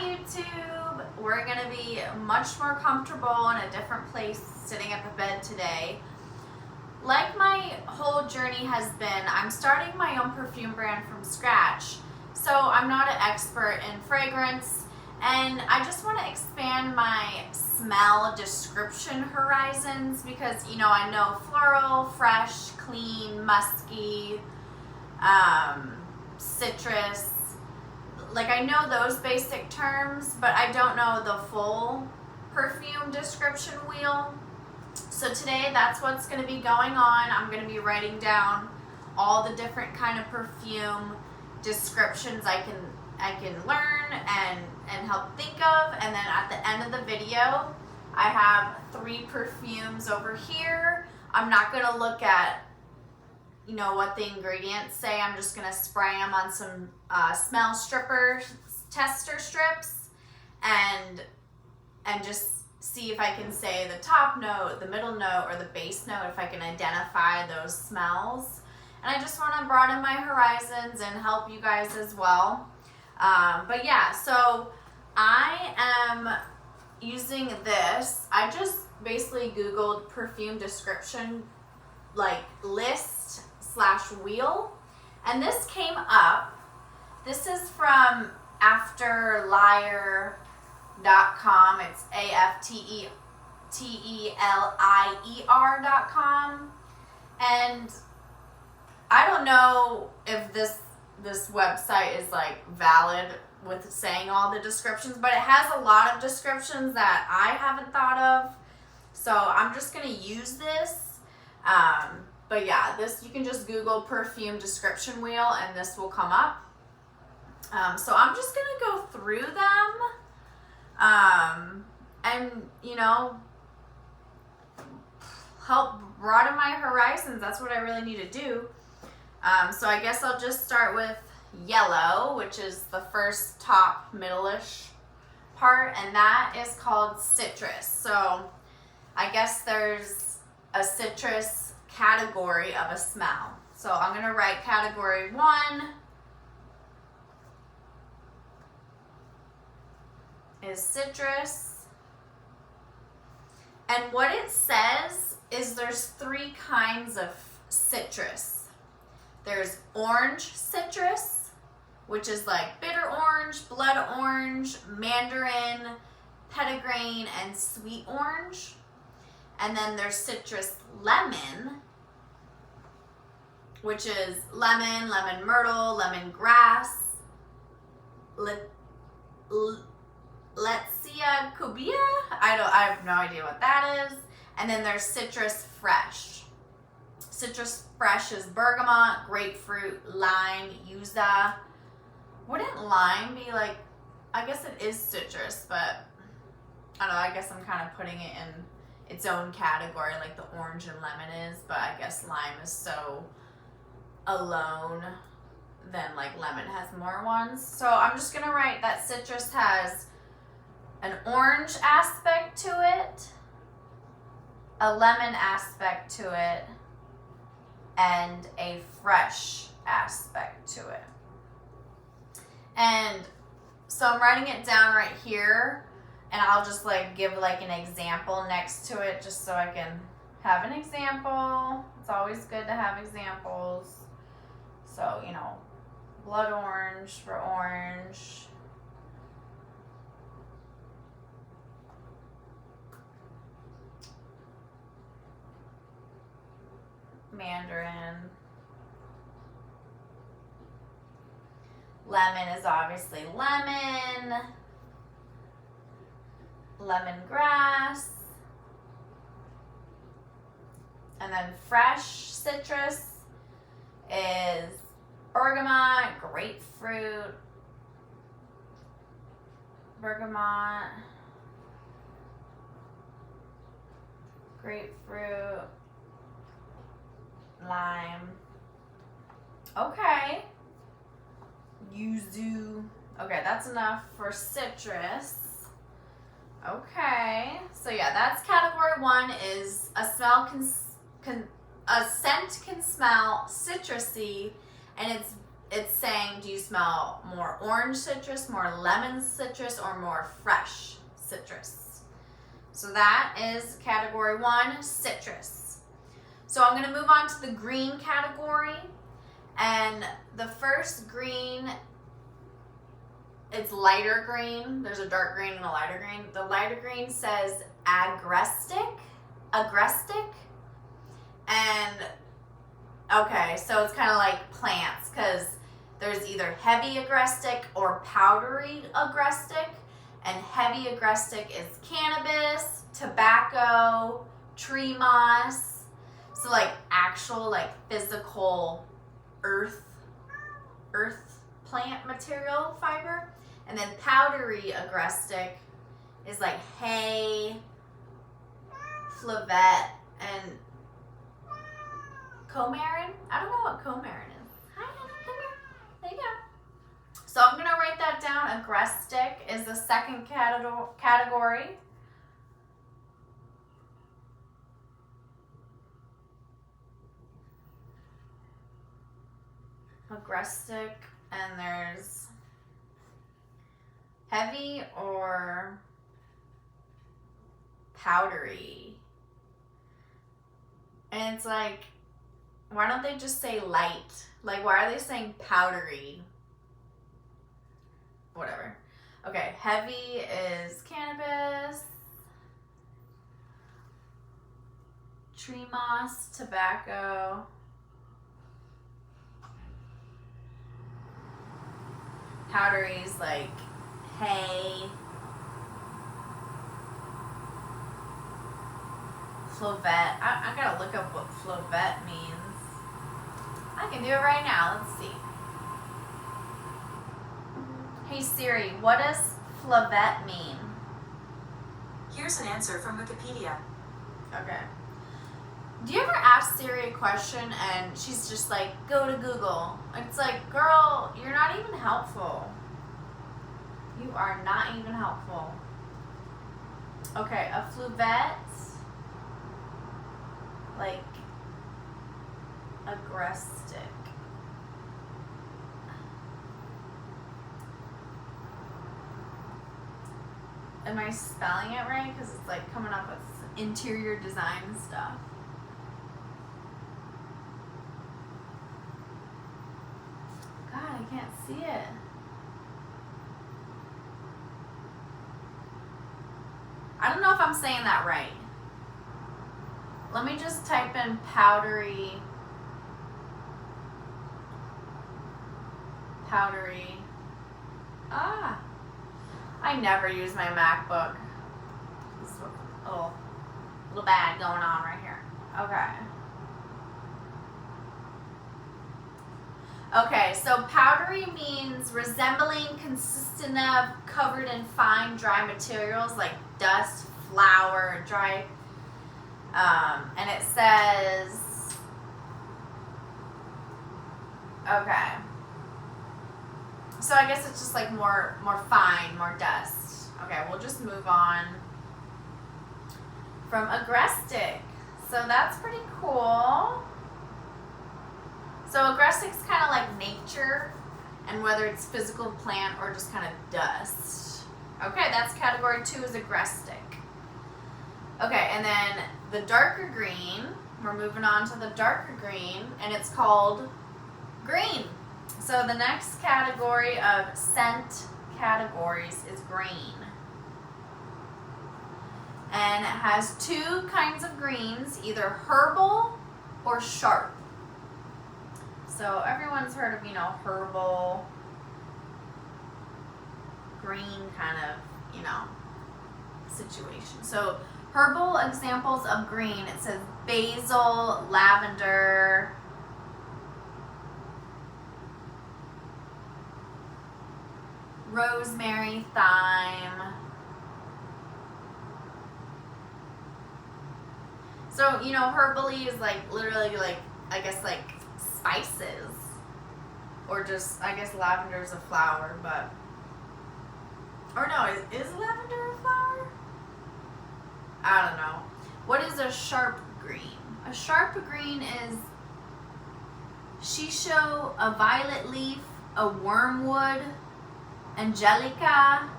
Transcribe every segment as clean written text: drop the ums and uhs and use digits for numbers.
YouTube. We're gonna be much more comfortable in a different place sitting at the bed today. Like my whole journey has been, I'm starting my own perfume brand from scratch. So I'm not an expert in fragrance, and I just want to expand my smell description horizons because, I know floral, fresh, clean, musky, citrus. Like, I know those basic terms, but I don't know the full perfume description wheel. So today, that's what's going to be going on. I'm going to be writing down all the different kind of perfume descriptions I can learn and help think of. And then at the end of the video, I have 3 perfumes over here. I'm not going to look at what the ingredients say. I'm just going to spray them on some smell stripper tester strips and just see if I can say the top note, the middle note, or the base note, if I can identify those smells. And I just want to broaden my horizons and help you guys as well. But yeah, so I am using this. I just basically Googled perfume description, like list/wheel, and this came up. This is from afterlier.com. It's AFTELIER.com. And I don't know if this website is like valid with saying all the descriptions, but it has a lot of descriptions that I haven't thought of. So I'm just going to use this. But yeah, this, you can just Google perfume description wheel and this will come up. So I'm just going to go through them. And help broaden my horizons. That's what I really need to do. So I guess I'll just start with yellow, which is the first top middle-ish part, and that is called citrus. So I guess there's a citrus category of a smell. So I'm going to write category 1 is citrus. And what it says is there's 3 kinds of citrus. There's orange citrus, which is like bitter orange, blood orange, mandarin, petitgrain, and sweet orange. And then there's citrus lemon, which is lemon, lemon myrtle, lemon grass, Letsea cubia. I have no idea what that is. And then there's citrus fresh. Citrus fresh is bergamot, grapefruit, lime, yuza. Wouldn't lime be like, I guess it is citrus, but I don't know, I guess I'm kind of putting it in its own category like the orange and lemon is, but I guess lime is so alone than like lemon has more ones. So I'm just gonna write that citrus has an orange aspect to it, a lemon aspect to it, and a fresh aspect to it. And so I'm writing it down right here, and I'll just like give like an example next to it just so I can have an example. It's always good to have examples. So, blood orange for orange. Mandarin. Lemon is obviously lemon. Lemongrass. And then fresh citrus is bergamot, grapefruit, lime. Okay. Yuzu. Okay, that's enough for citrus. Okay, so yeah, that's category 1 is a smell a scent can smell citrusy, and it's saying, do you smell more orange citrus, more lemon citrus, or more fresh citrus? So that is category 1, citrus. So I'm going to move on to the green category. And the first green, it's lighter green. There's a dark green and a lighter green. The lighter green says agrestic. And okay, so it's kind of like plants, because there's either heavy agrestic or powdery agrestic. And heavy agrestic is cannabis, tobacco, tree moss. So like actual like physical earth plant material fiber. And then powdery agrestic is like hay, flavette, and coumarin. I don't know what coumarin is. Hi, Hannah, come here. There you go. So I'm going to write that down. Agrestic is the second category. Agrestic, and there's heavy or powdery. And it's like, why don't they just say light? Like, why are they saying powdery? Whatever. Okay, heavy is cannabis, tree moss, tobacco. Powdery is like hay, flavette. I gotta look up what flavette means. I can do it right now. Let's see. Hey Siri, what does flavette mean? Here's an answer from Wikipedia. Okay. Do you ever ask Siri a question and she's just like, go to Google? It's like, girl, you're not even helpful. You are not even helpful. Okay, a flavette, like agrestic. Am I spelling it right? Because it's like coming up with interior design stuff. God, I can't see it. I don't know if I'm saying that right. Let me just type in powdery. I never use my MacBook. This is a little bad going on right here. Okay, so powdery means resembling, consistent of, covered in fine, dry materials like dust, flour, dry. And it says, okay. So I guess it's just like more fine, more dust. Okay, we'll just move on from agrestic. So that's pretty cool. So agrestic's kind of like nature, and whether it's physical plant or just kind of dust. Okay, that's category 2 is agrestic. Okay, and then the darker green, we're moving on to the darker green, and it's called green. So the next category of scent categories is green. And it has 2 kinds of greens, either herbal or sharp. So everyone's heard of, herbal, green kind of, situation. So herbal examples of green, it says basil, lavender, rosemary, thyme. So, herbally is like literally like, I guess like spices, or just, I guess lavender is a flower, but, or no, is lavender a flower? I don't know. What is a sharp green? A sharp green is Shisho, a violet leaf, a wormwood, Angelia,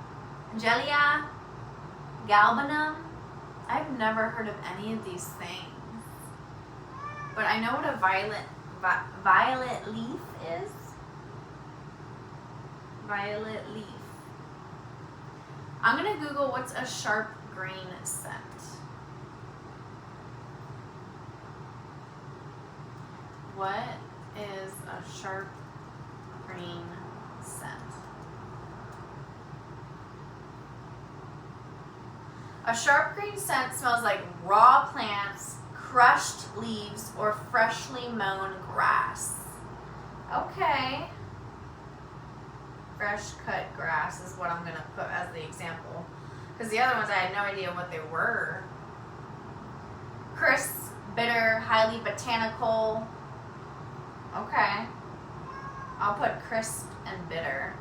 galbanum. I've never heard of any of these things, but I know what a violet leaf is. Violet leaf. I'm gonna Google what's a sharp green scent. What is a sharp green scent? A sharp green scent smells like raw plants, crushed leaves, or freshly mown grass. Okay. Fresh cut grass is what I'm going to put as the example. Because the other ones I had no idea what they were. Crisp, bitter, highly botanical. Okay. I'll put crisp and bitter.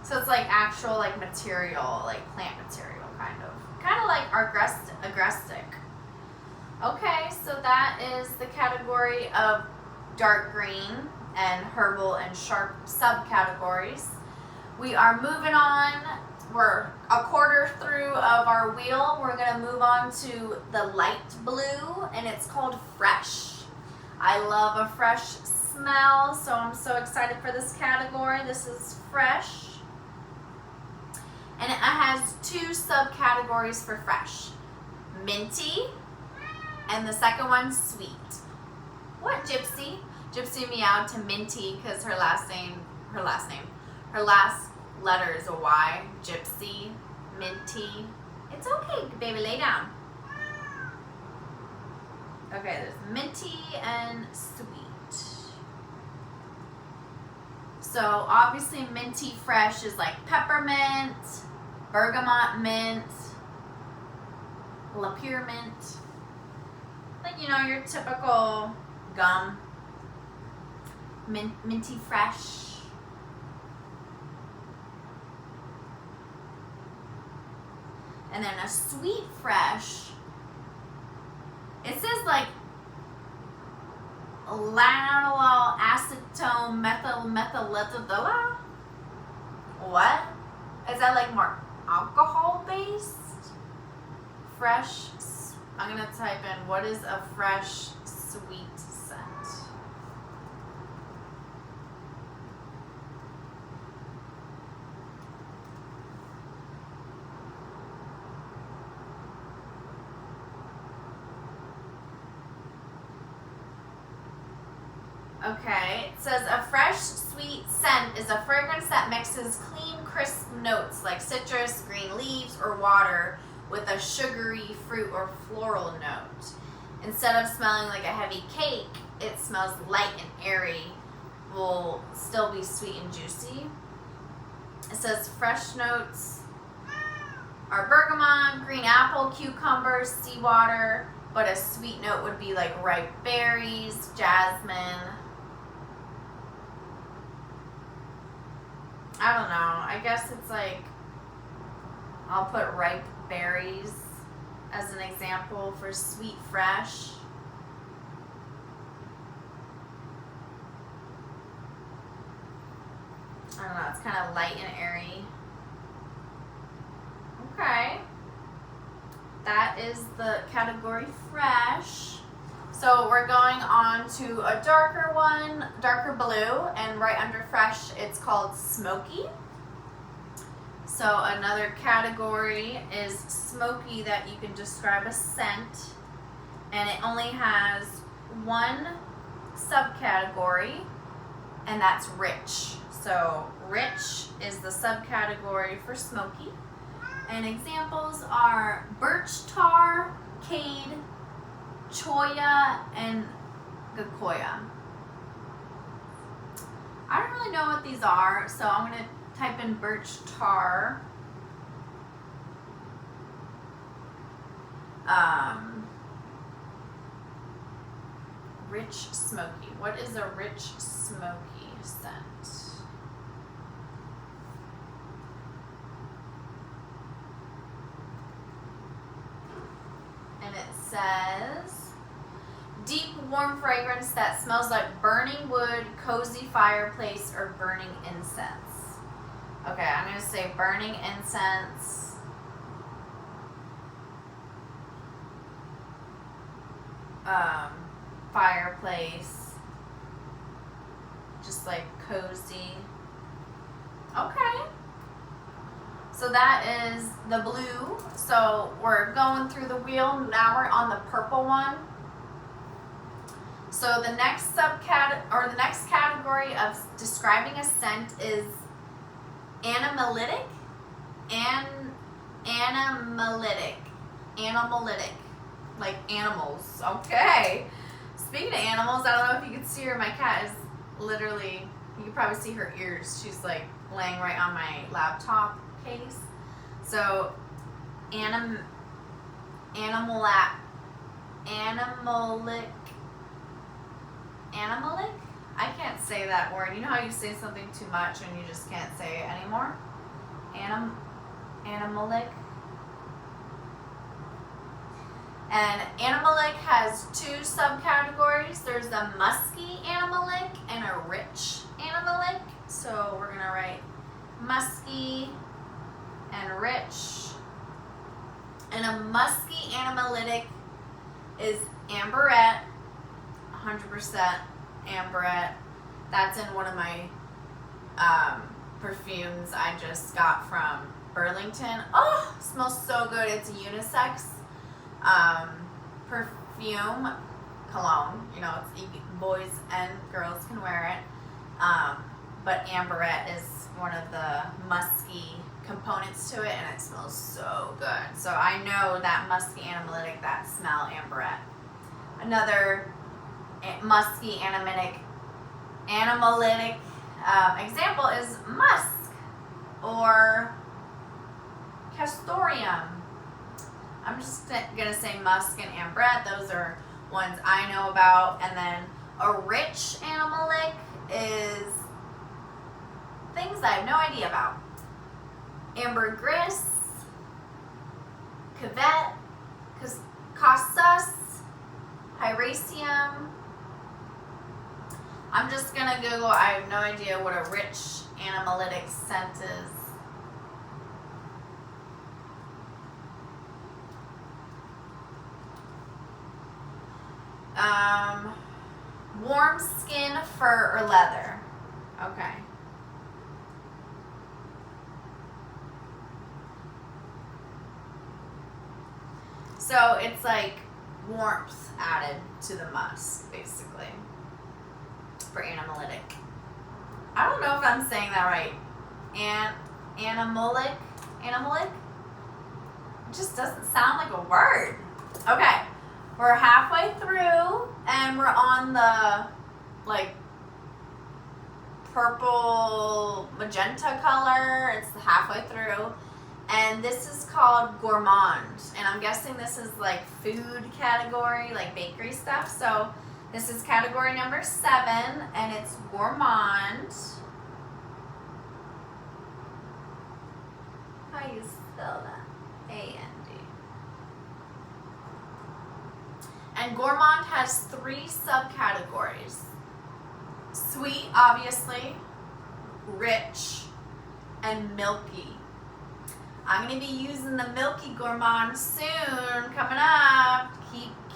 So it's like actual like material, like plant material kind of. Kind of like agrestic. Okay, so that is the category of dark green and herbal and sharp subcategories. We are moving on. We're a quarter through of our wheel. We're going to move on to the light blue, and it's called fresh. I love a fresh smell, so I'm so excited for this category. This is fresh. And it has two subcategories for fresh. Minty, and the second one, sweet. What, Gypsy? Gypsy meowed to Minty because her last letter is a Y. Gypsy, Minty. It's okay, baby, lay down. Okay, there's minty and sweet. So obviously minty fresh is like peppermint, bergamot mint, spearmint. Like, you know, your typical gum. Minty fresh. And then a sweet fresh. It says like lateral acetone methylethodola. What? Is that like more alcohol based? Fresh. I'm gonna type in what is a fresh sweet scent. Okay, it says a fresh sweet scent is a fragrance that mixes clean, crisp notes like citrus, green leaves, or water with a sugary fruit or floral note. Instead of smelling like a heavy cake, it smells light and airy, will still be sweet and juicy. It says fresh notes are bergamot, green apple, cucumber, seawater, but a sweet note would be like ripe berries, jasmine. I don't know. I guess it's like, I'll put ripe berries as an example for sweet fresh. I don't know. It's kind of light and airy. Okay. That is the category fresh. So we're going on to a darker one, darker blue, and right under fresh, it's called smoky. So another category is smoky that you can describe a scent, and it only has one subcategory, and that's rich. So rich is the subcategory for smoky. And examples are birch tar, cade, choya, and gakoya. I don't really know what these are, so I'm going to type in birch tar. Rich smoky. What is a rich smoky scent? And it says deep warm fragrance that smells like burning wood, cozy fireplace, or burning incense. Okay, I'm going to say burning incense. Fireplace. Just like cozy. Okay. So that is the blue. So we're going through the wheel. Now we're on the purple one. So the next the next category of describing a scent is animalytic. Animalytic. Like animals. Okay. Speaking of animals, I don't know if you can see her. My cat is literally, you can probably see her ears. She's like laying right on my laptop case. So animalic. I can't say that word. You know how you say something too much and you just can't say it anymore? Animalic. And animalic has two subcategories. There's a musky animalic and a rich animalic. So we're going to write musky and rich. And a musky animalytic is amberette, 100% amberette. That's in one of my perfumes I just got from Burlington. Oh, it smells so good. It's a unisex perfume, cologne. You know, it's boys and girls can wear it. But amberette is one of the musky components to it, and it smells so good. So I know that musky animalytic, that smell amberette. Another musky animalytic example is musk or castoreum. I'm just gonna say musk and amberette. Those are ones I know about. And then a rich animalytic is things I have no idea about. Ambergris, cavette, cossus, hyraceum. I'm just gonna Google. I have no idea what a rich animalytic scent is. Warm skin, fur, or leather. Okay. So it's like warmth added to the musk, basically, for animalytic. I don't know if I'm saying that right. Animalic? It just doesn't sound like a word. Okay, we're halfway through, and we're on the, like, purple magenta color. It's halfway through. And this is called gourmand. And I'm guessing this is like food category, like bakery stuff. So this is category number 7, and it's gourmand. How do you spell that? A-N-D. And gourmand has 3 subcategories. Sweet, obviously, rich, and milky. I'm going to be using the milky gourmand soon, coming up.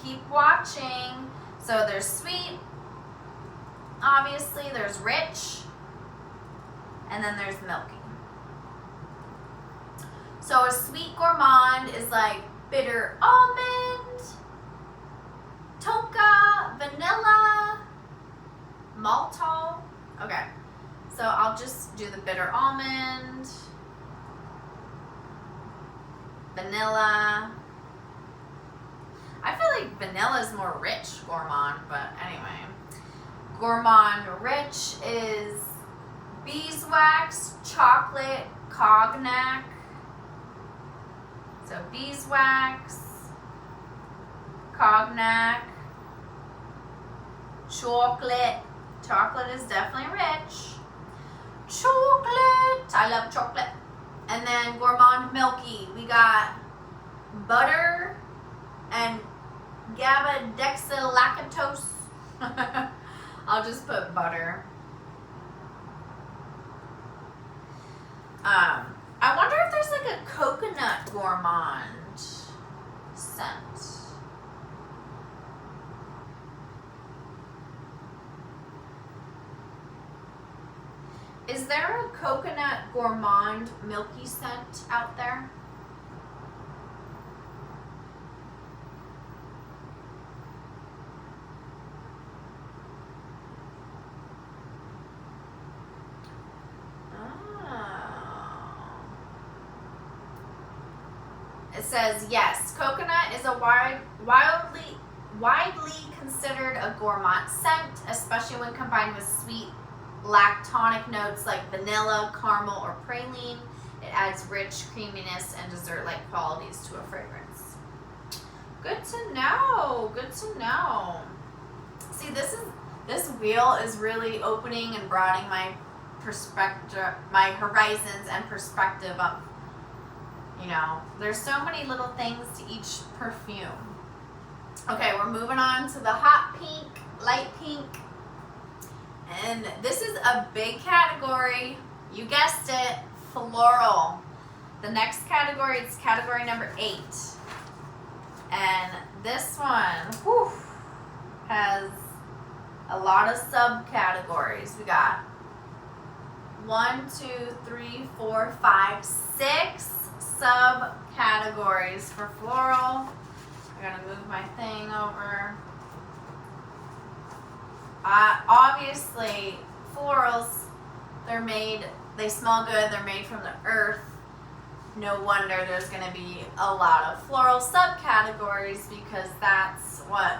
Keep watching. So there's sweet, obviously, there's rich, and then there's milky. So a sweet gourmand is like bitter almond, tonka, vanilla, maltol. Okay, so I'll just do the bitter almond, vanilla. I feel like vanilla is more rich gourmand, but anyway. Gourmand rich is beeswax, chocolate, cognac. So beeswax, cognac, chocolate. Chocolate is definitely rich. Chocolate. I love chocolate. And then gourmand milky. We got butter and GABA-dexylactose I'll just put butter. I wonder if there's like a coconut gourmand scent. Is there a coconut gourmand milky scent out there? It says, yes, coconut is a widely considered a gourmand scent, especially when combined with sweet lactonic notes like vanilla, caramel, or praline. It adds rich creaminess and dessert-like qualities to a fragrance. Good to know. Good to know. See, this wheel is really opening and broadening my perspective, my horizons and perspective of, you know, there's so many little things to each perfume. Okay, we're moving on to the hot pink, light pink. And this is a big category. You guessed it, floral. The next category is category number 8. And this one, whew, has a lot of subcategories. We got 1, 2, 3, 4, 5, 6 subcategories for floral. I'm gonna move my thing over. Obviously, florals, they smell good, they're made from the earth. No wonder there's gonna be a lot of floral subcategories because that's what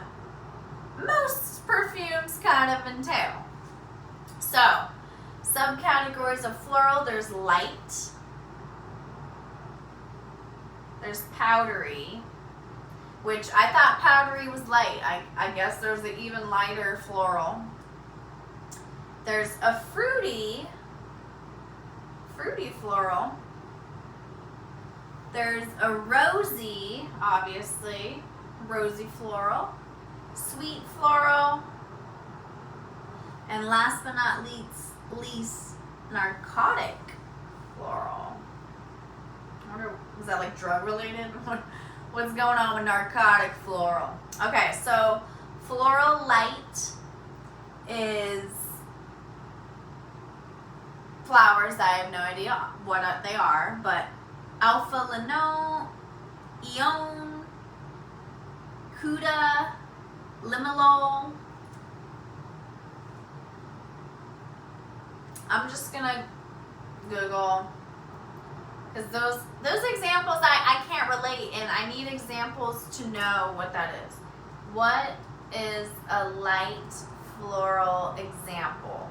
most perfumes kind of entail. So, subcategories of floral, there's light, there's powdery, which I thought powdery was light. I guess there's an even lighter floral. There's a fruity floral. There's a rosy, obviously, rosy floral, sweet floral, and last but not least, narcotic floral. I wonder, is that like drug related? What's going on with narcotic floral? Okay, so floral light is flowers that I have no idea what they are, but alpha linole, eon, huda, limonol. I'm just gonna Google, because those examples I can't relate, and I need examples to know what that is. What is a light floral example?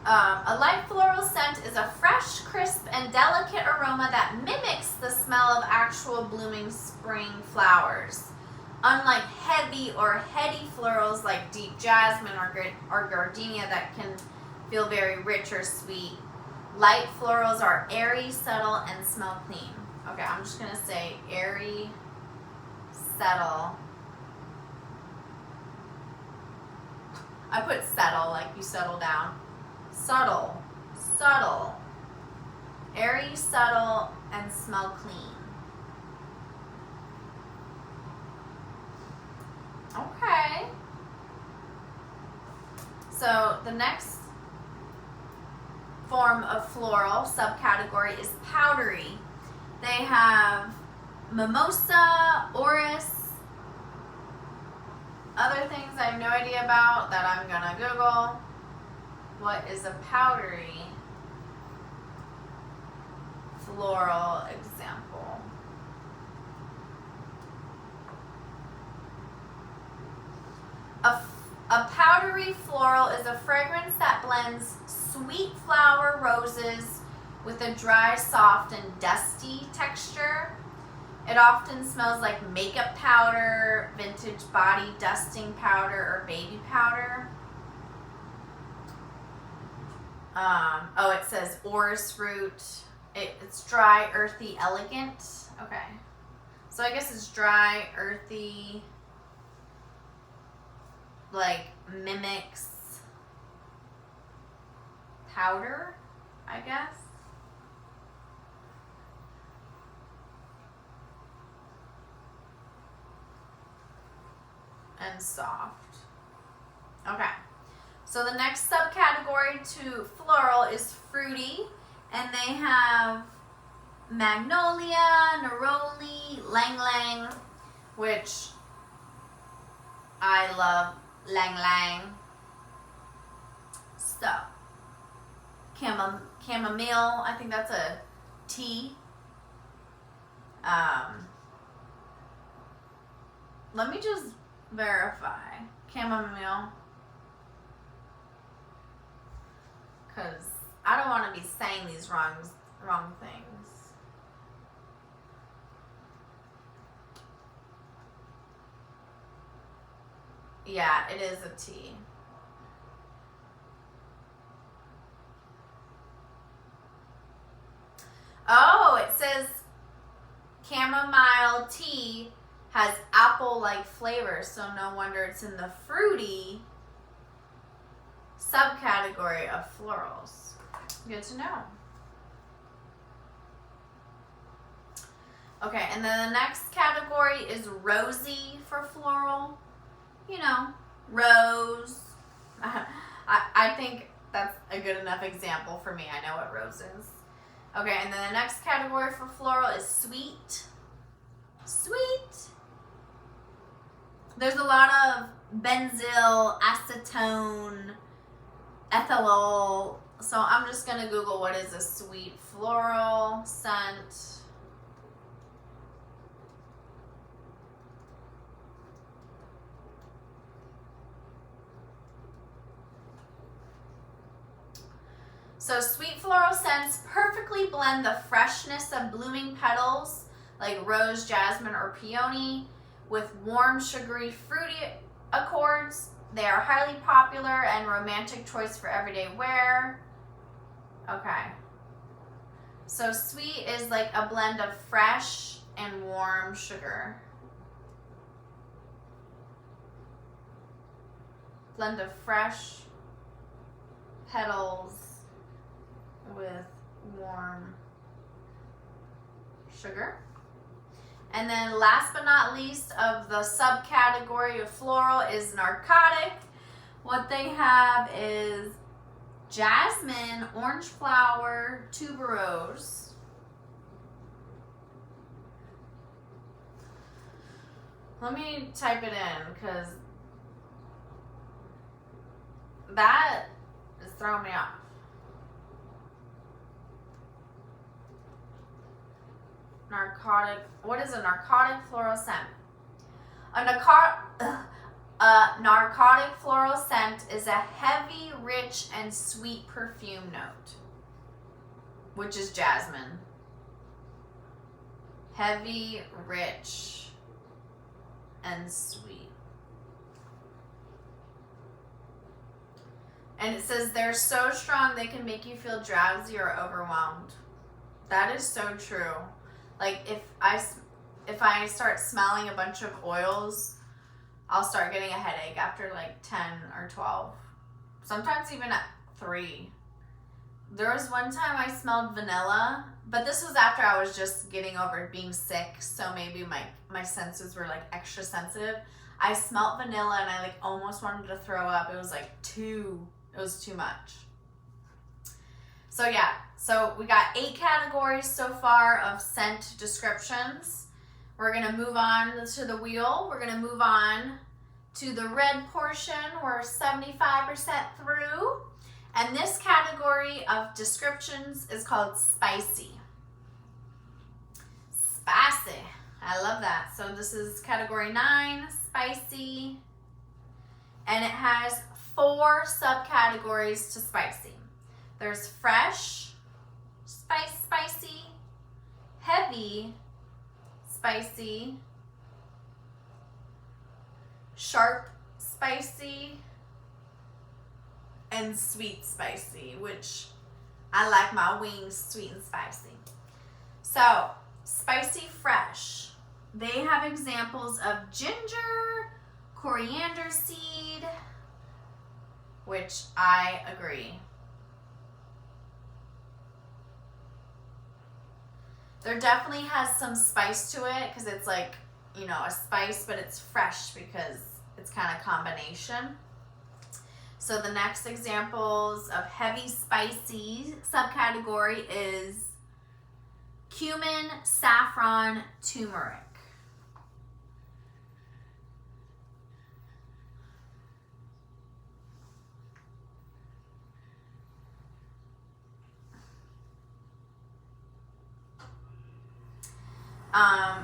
A light floral scent is a fresh, crisp, and delicate aroma that mimics the smell of actual blooming spring flowers. Unlike heavy or heady florals like deep jasmine or gardenia that can feel very rich or sweet, light florals are airy, subtle, and smell clean. Okay, I'm just going to say airy, subtle. I put settle, like you settle down. Subtle, airy, subtle, and smell clean. Okay. So the next form of floral subcategory is powdery. They have mimosa, orris, other things I have no idea about that I'm gonna Google. What is a powdery floral example? A powdery floral is a fragrance that blends sweet flower roses with a dry, soft, and dusty texture. It often smells like makeup powder, vintage body dusting powder, or baby powder. It says orris root It's dry, earthy, elegant. Okay. So I guess it's dry, earthy, like mimics powder, I guess. And soft. Okay. So the next subcategory to floral is fruity, and they have Magnolia, Neroli, Lang Lang, which I love Lang Lang. So, chamomile, I think that's a tea. Let me just verify. Chamomile. Because I don't want to be saying these wrong things. Yeah, it is a tea. Oh, it says chamomile tea has apple-like flavor, so no wonder it's in the fruity subcategory of florals. Good to know. Okay, and then the next category is rosy for floral. You know, rose. I think that's a good enough example for me. I know what rose is. Okay, and then the next category for floral is sweet. Sweet. There's a lot of benzyl, acetone, ethanol. So I'm just going to Google what is a sweet floral scent. So sweet floral scents perfectly blend the freshness of blooming petals like rose, jasmine, or peony with warm, sugary, fruity accords. They are highly popular and romantic choice for everyday wear. Okay. So sweet is like a blend of fresh and warm sugar. Blend of fresh petals with warm sugar. And then last but not least of the subcategory of floral is narcotic. What they have is jasmine, orange flower, tuberose. Let me type it in because that is throwing me off. Narcotic. What is a narcotic floral scent? A narcotic floral scent is a heavy, rich, and sweet perfume note, which is jasmine. Heavy, rich, and sweet. And it says they're so strong they can make you feel drowsy or overwhelmed. That is so true. Like if I start smelling a bunch of oils, I'll start getting a headache after like 10 or 12. Sometimes even at 3. There was one time I smelled vanilla, but this was after I was just getting over being sick, so maybe my senses were like extra sensitive. I smelled vanilla and I like almost wanted to throw up. It was too much. So yeah, so we got 8 categories so far of scent descriptions. We're gonna move on to the wheel. We're gonna move on to the red portion. We're 75% through. And this category of descriptions is called spicy. Spicy, I love that. So this is category 9, spicy. And it has 4 subcategories to spicy. There's fresh, spicy, heavy, spicy, sharp, spicy, and sweet spicy, which I like my wings sweet and spicy. So, spicy fresh. They have examples of ginger, coriander seed, which I agree. There definitely has some spice to it because it's like, you know, a spice, but it's fresh because it's kind of combination. So the next examples of heavy spicy subcategory is cumin, saffron, turmeric.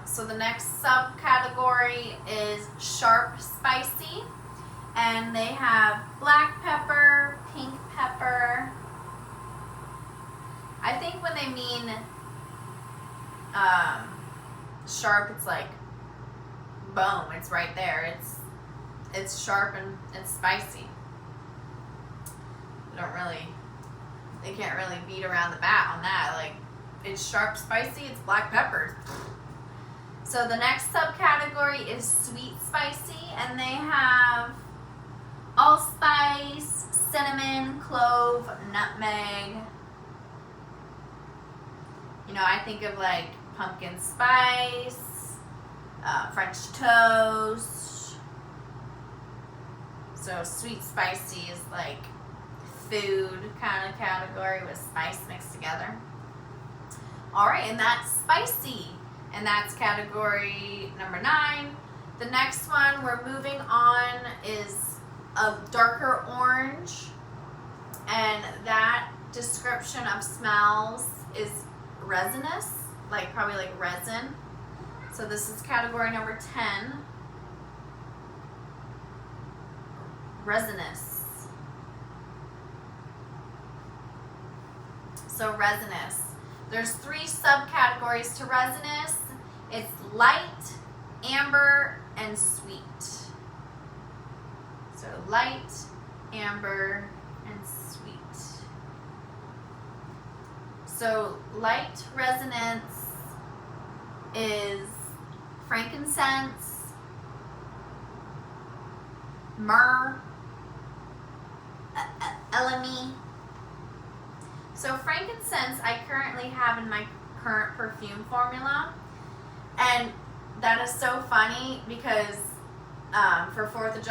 So the next subcategory is sharp spicy, and they have black pepper, pink pepper. I think when they mean sharp, it's like boom, it's right there. It's sharp and it's spicy. They can't really beat around the bat on that. Like, it's sharp, spicy, it's black peppers. So the next subcategory is sweet spicy, and they have allspice, cinnamon, clove, nutmeg. You know, I think of like pumpkin spice, French toast. So sweet spicy is like food kind of category with spice mixed together. All right, and that's spicy, and that's category number 9. The next one we're moving on is a darker orange, and that description of smells is resinous, like probably like resin. So this is category number 10, resinous. So resinous. There's 3 subcategories to resinous. It's light, amber, and sweet. So light, amber, and sweet. So light resonance is frankincense, myrrh, elemi. So frankincense I currently have in my current perfume formula, and that is so funny because for 4th of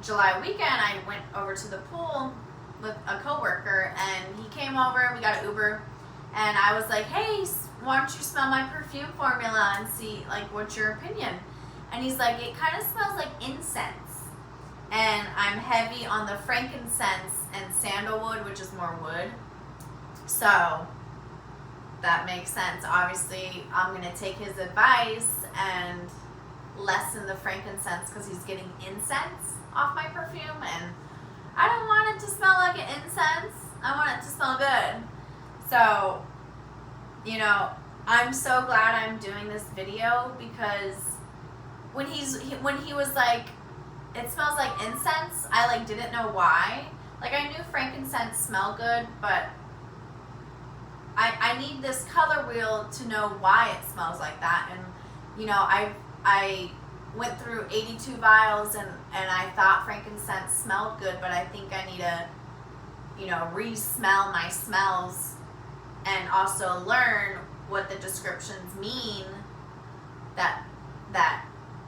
July weekend I went over to the pool with a coworker, and he came over and we got an Uber, and I was like, hey, why don't you smell my perfume formula and see like what's your opinion? And he's like, it kind of smells like incense, and I'm heavy on the frankincense and sandalwood, which is more wood. So that makes sense. Obviously, I'm going to take his advice and lessen the frankincense because he's getting incense off my perfume, and I don't want it to smell like an incense. I want it to smell good. So, you know, I'm so glad I'm doing this video because when he was like, it smells like incense, I like didn't know why. Like, I knew frankincense smelled good, but I need this color wheel to know why it smells like that. And, you know, I went through 82 vials and I thought frankincense smelled good, but I think I need to, you know, re-smell my smells and also learn what the descriptions mean that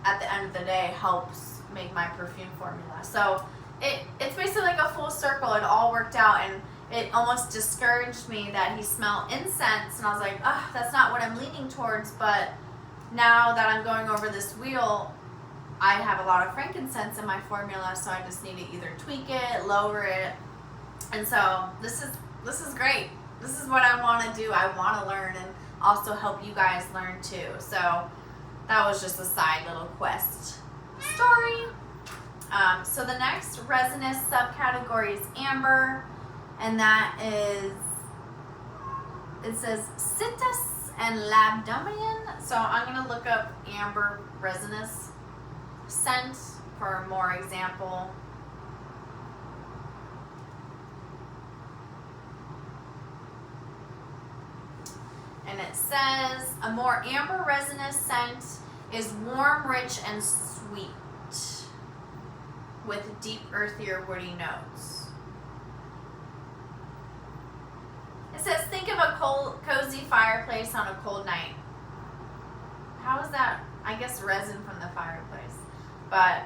at the end of the day helps make my perfume formula. So it's basically like a full circle. It all worked out, and it almost discouraged me that he smelled incense, and I was like, oh, that's not what I'm leaning towards. But now that I'm going over this wheel, I have a lot of frankincense in my formula, so I just need to either tweak it, lower it. And so this is great. This is what I want to do. I want to learn and also help you guys learn too. So that was just a side little quest story. So the next resinous subcategory is amber, and that is, it says Citrus and Labdomian. So I'm going to look up amber resinous scent for more example. And it says a more amber resinous scent is warm, rich, and sweet with deep, earthier, woody notes. It says think of a cozy fireplace on a cold night. How is that? I guess resin from the fireplace. But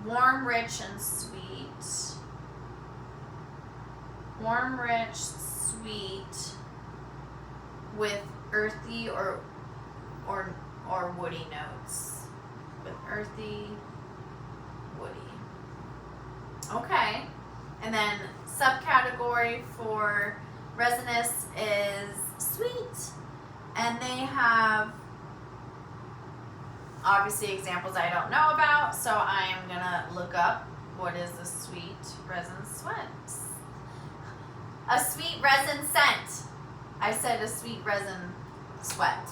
warm, rich, and sweet. Warm, rich, sweet with earthy or woody notes. With earthy, woody. Okay. And then subcategory for resinous is sweet. And they have obviously examples I don't know about, so I am gonna look up what is a sweet resin sweat. A sweet resin scent. I said a sweet resin sweat.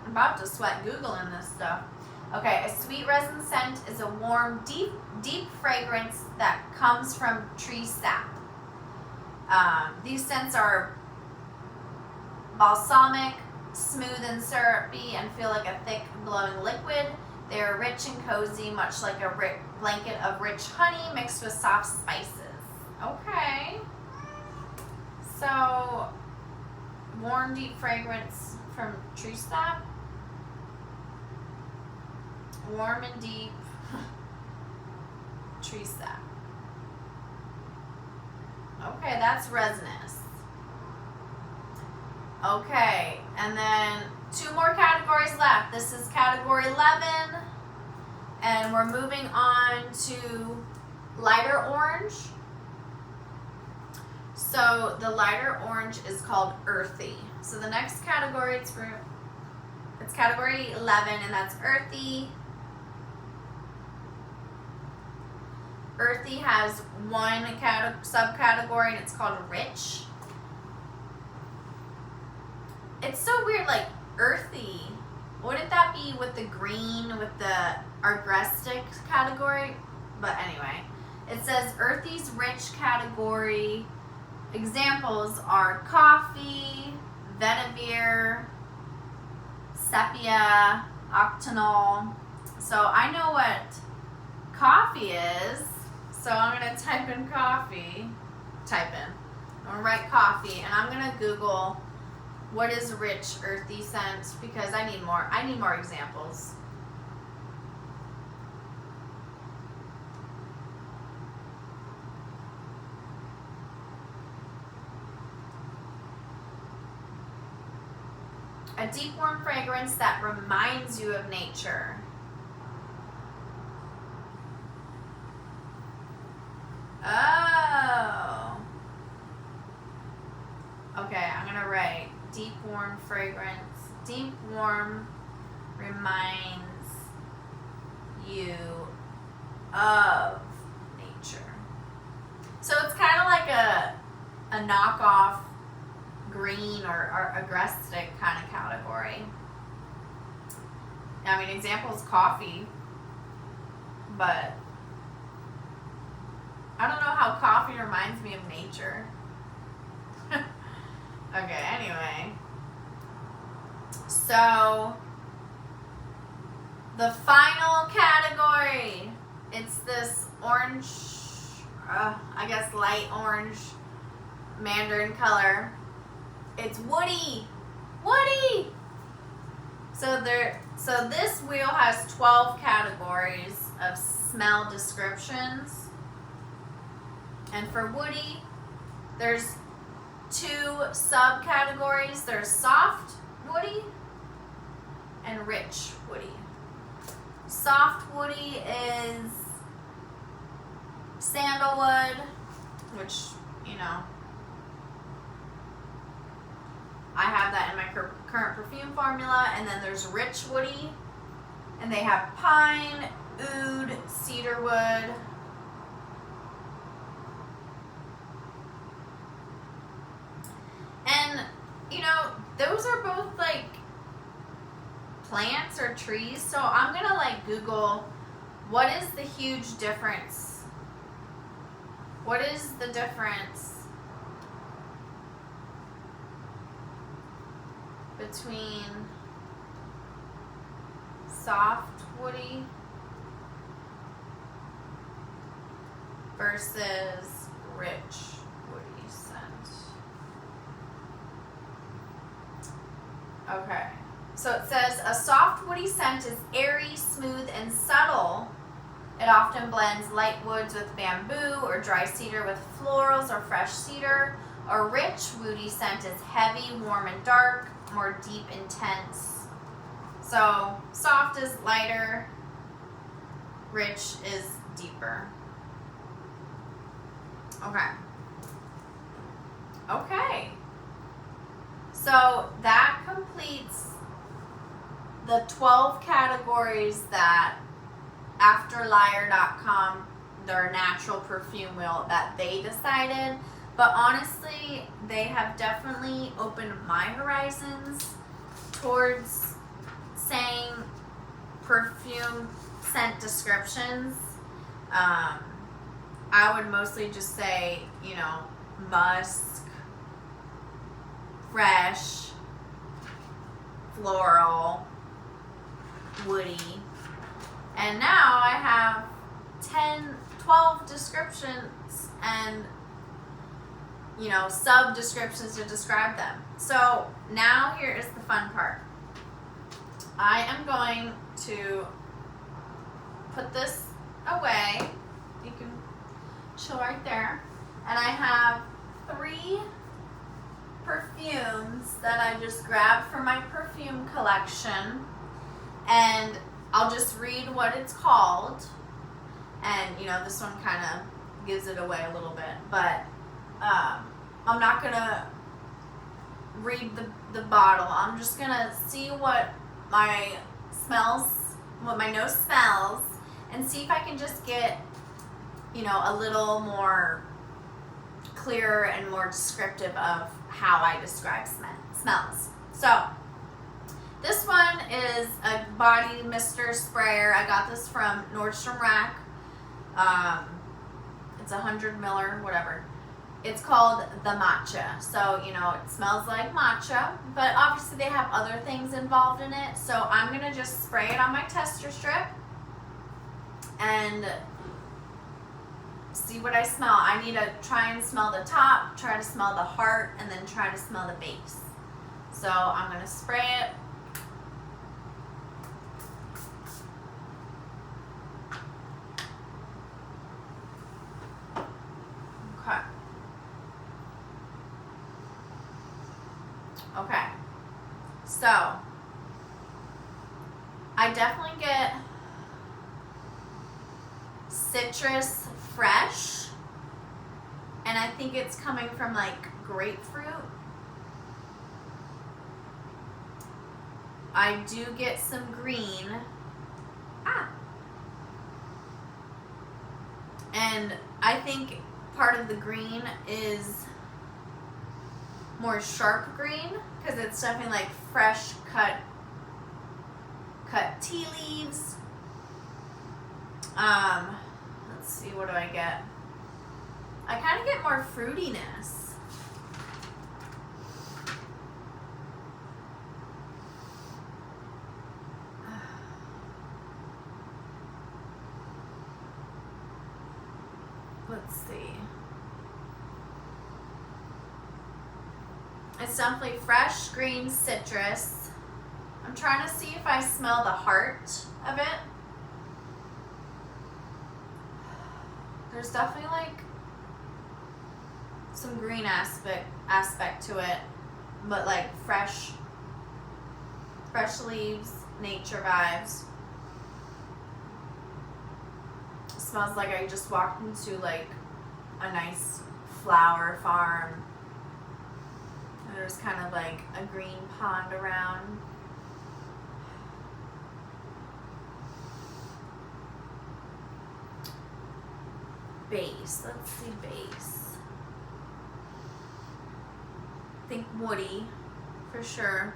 I'm about to sweat Googling this stuff. Okay, a sweet resin scent is a warm, deep fragrance that comes from tree sap. These scents are balsamic, smooth and syrupy, and feel like a thick, glowing liquid. They are rich and cozy, much like a blanket of rich honey mixed with soft spices. Okay. So, warm, deep fragrance from tree sap. Warm and deep tree sap. Okay, that's resinous. Okay, and then 2 more categories left. This is category 11, and we're moving on to lighter orange. So the lighter orange is called earthy. So the next category, it's category 11, and that's earthy. Earthy has one subcategory, and it's called rich. It's so weird, like earthy. Wouldn't that be with the green, with the agrestic category? But anyway, it says earthy's rich category. Examples are coffee, vetiver, sepia, octanol. So I know what coffee is. So I'm going to type in coffee. I'm going to write coffee, and I'm going to Google what is rich earthy scent, because I need more examples. A deep warm fragrance that reminds you of nature. Oh. Okay, I'm gonna write deep warm fragrance. Deep warm reminds you of nature. So it's kind of like a knockoff green or agrestic kind of category. I mean, example is coffee, but I don't know how coffee reminds me of nature. Okay, anyway. So, the final category, it's this orange, I guess light orange mandarin color. It's woody. Woody! So this wheel has 12 categories of smell descriptions. And for woody, there's 2 subcategories. There's soft woody and rich woody. Soft woody is sandalwood, which, you know, I have that in my current perfume formula. And then there's rich woody, and they have pine, oud, cedarwood. And, you know, those are both like plants or trees. So I'm going to like Google what is the huge difference. What is the difference between soft woody versus rich woody scent. Okay, so it says a soft woody scent is airy, smooth, and subtle. It often blends light woods with bamboo or dry cedar with florals or fresh cedar. A rich woody scent is heavy, warm, and dark, more deep, intense. So soft is lighter, rich is deeper. Okay. So that completes the 12 categories that AfterLiar.com, their natural perfume wheel, that they decided. But honestly, they have definitely opened my horizons towards saying perfume scent descriptions. I would mostly just say, musk, fresh, floral, woody. And now I have 12 descriptions and, sub descriptions to describe them. So now here is the fun part. I am going to put this away. You can chill right there. And I have 3 perfumes that I just grabbed from my perfume collection. And I'll just read what it's called. And, this one kind of gives it away a little bit. But I'm not going to read the bottle. I'm just going to see what my nose smells, and see if I can just get, a little more clearer and more descriptive of how I describe smells. So, this one is a body mister sprayer. I got this from Nordstrom Rack. It's 100 ml, whatever. It's called the Matcha. So, it smells like matcha, but obviously they have other things involved in it. So I'm going to just spray it on my tester strip and see what I smell. I need to try and smell the top, try to smell the heart, and then try to smell the base. So I'm going to spray it. Okay, so I definitely get citrus fresh, and I think it's coming from like grapefruit. I do get some green. And I think part of the green is more sharp green, because it's definitely like fresh cut tea leaves. Let's see, what do I get? I kind of get more fruitiness. Let's see. It's definitely fresh green citrus. I'm trying to see if I smell the heart of it. There's definitely like some green aspect to it, but like fresh leaves, nature vibes. It smells like I just walked into like a nice flower farm. There's kind of like a green pond around. Base. Let's see base. Think woody for sure.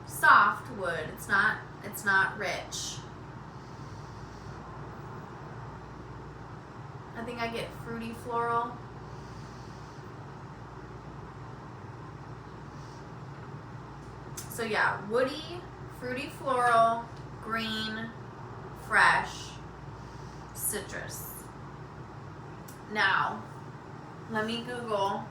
Soft wood. It's not rich. I think I get fruity floral. So yeah, woody, fruity floral, green, fresh, citrus. Now, let me Google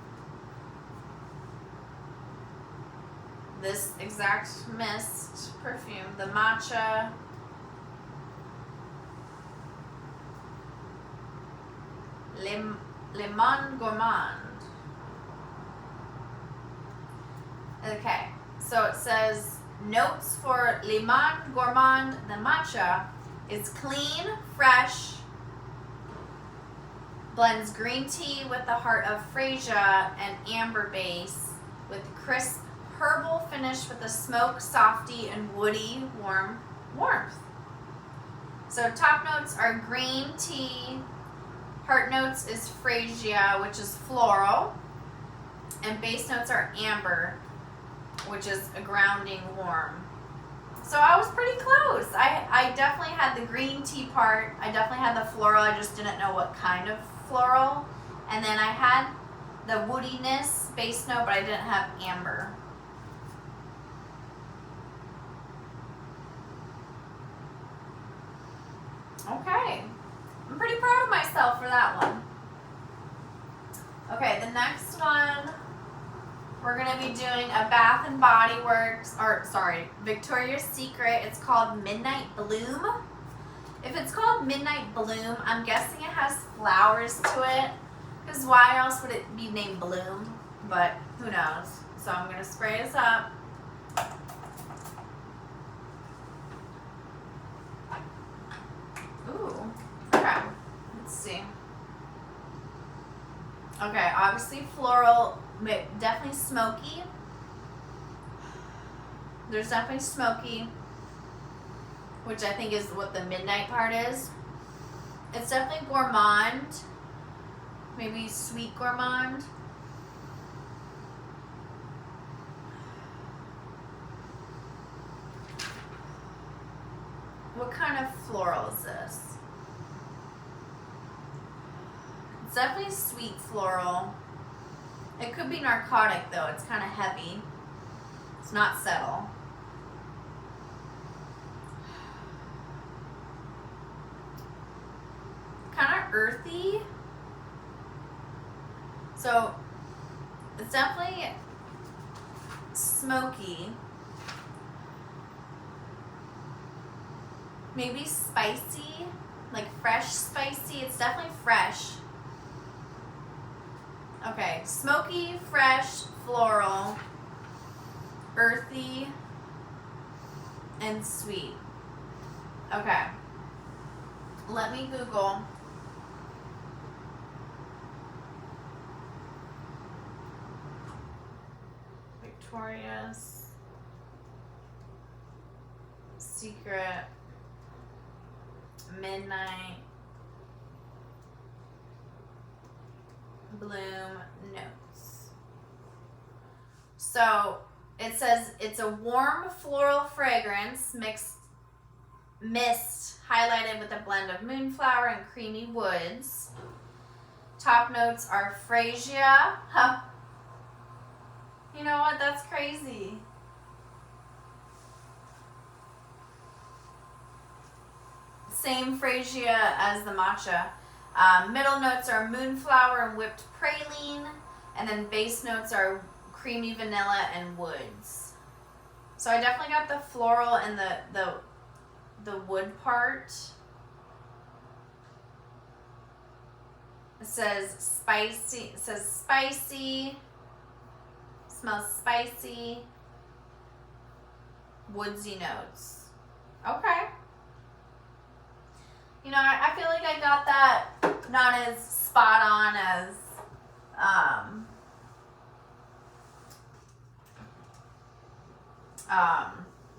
this exact mist perfume, the matcha Lemon Gourmand. Okay, so it says notes for Lemon Gourmand, the matcha, is clean, fresh, blends green tea with the heart of freesia and amber base with crisp herbal finish with a smoke, softy, and woody warmth. So top notes are green tea, heart notes is freesia, which is floral, and base notes are amber, which is a grounding warm. So I was pretty close. I definitely had the green tea part. I definitely had the floral. I just didn't know what kind of floral. And then I had the woodiness base note, but I didn't have amber. Okay. I'm pretty proud of myself for that one. Okay, the next one, we're going to be doing a Bath and Body Works, Victoria's Secret. It's called Midnight Bloom. If it's called Midnight Bloom, I'm guessing it has flowers to it, because why else would it be named Bloom? But who knows? So I'm going to spray this up. Ooh, okay, let's see. Okay, obviously floral, but definitely smoky. There's definitely smoky, which I think is what the midnight part is. It's definitely gourmand, maybe sweet gourmand. What kind of floral is this? It's definitely sweet floral. It could be narcotic though, it's kind of heavy. It's not subtle. Kind of earthy. So it's definitely smoky. Maybe spicy, like fresh spicy. It's definitely fresh. Okay, smoky, fresh, floral, earthy, and sweet. Okay, let me Google Victoria's Secret Midnight Bloom notes. So it says it's a warm floral fragrance mist highlighted with a blend of moonflower and creamy woods. Top notes are freesia. Huh. You know what? That's crazy. Same freesia as the matcha. Middle notes are moonflower and whipped praline, and then base notes are creamy vanilla and woods. So I definitely got the floral and the wood part. It says spicy. It says spicy. Smells spicy. Woodsy notes. Okay. You know, I feel like I got that not as spot on as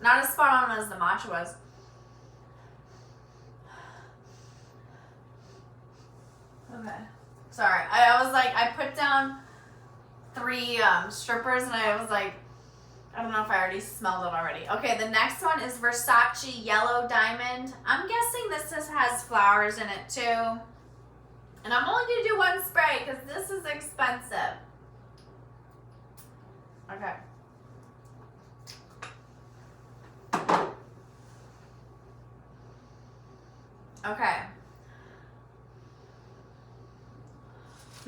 not as spot on as the matcha was. Okay. Sorry. I was like, I put down 3 strippers and I was like, I don't know if I already smelled it already. Okay, the next one is Versace Yellow Diamond. I'm guessing this just has flowers in it too. And I'm only going to do 1 spray because this is expensive. Okay.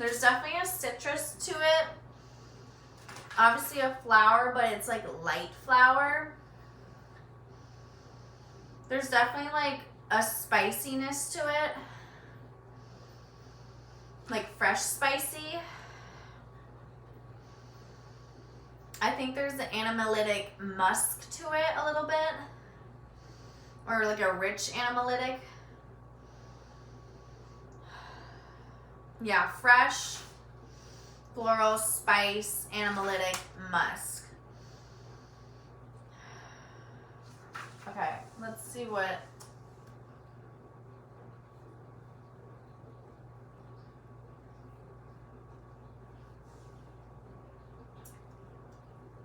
There's definitely a citrus to it. Obviously a flower, but it's like light flower. There's definitely like a spiciness to it. Like fresh spicy. I think there's an animalytic musk to it a little bit. Or like a rich animalytic. Yeah, fresh, floral, spice, animalytic, musk. Okay, let's see what.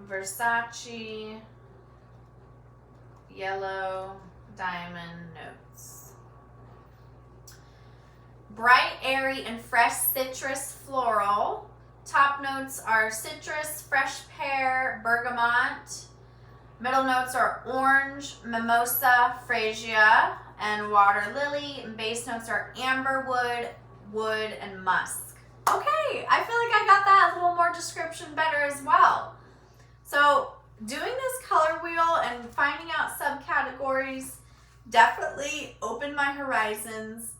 Versace, yellow, diamond notes. Bright, airy, and fresh citrus floral. Top notes are citrus, fresh pear, bergamot. Middle notes are orange, mimosa, freesia, and water lily. And base notes are amberwood, wood, and musk. Okay, I feel like I got that a little more description better as well. So doing this color wheel and finding out subcategories definitely opened my horizons.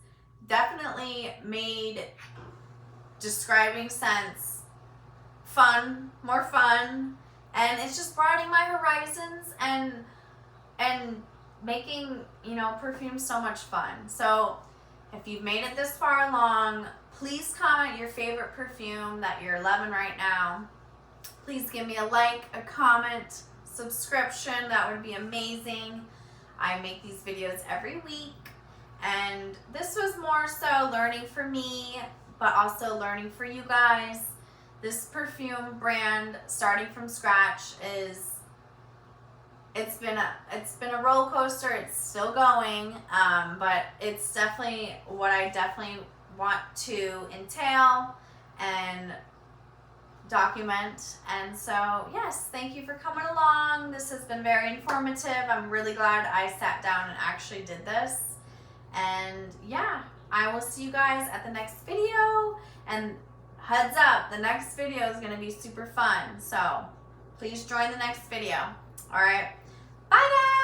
Definitely made describing scents fun, more fun, and it's just broadening my horizons and making, you know, perfume so much fun. So if you've made it this far along, please comment your favorite perfume that you're loving right now. Please give me a like, a comment, subscription. That would be amazing. I make these videos every week. And this was more so learning for me, but also learning for you guys. This perfume brand, starting from scratch, it's been a roller coaster. It's still going, but it's definitely what I definitely want to entail and document. And so yes, thank you for coming along. This has been very informative. I'm really glad I sat down and actually did this. And yeah, I will see you guys at the next video. And heads up, the next video is going to be super fun. So please join the next video. All right. Bye guys.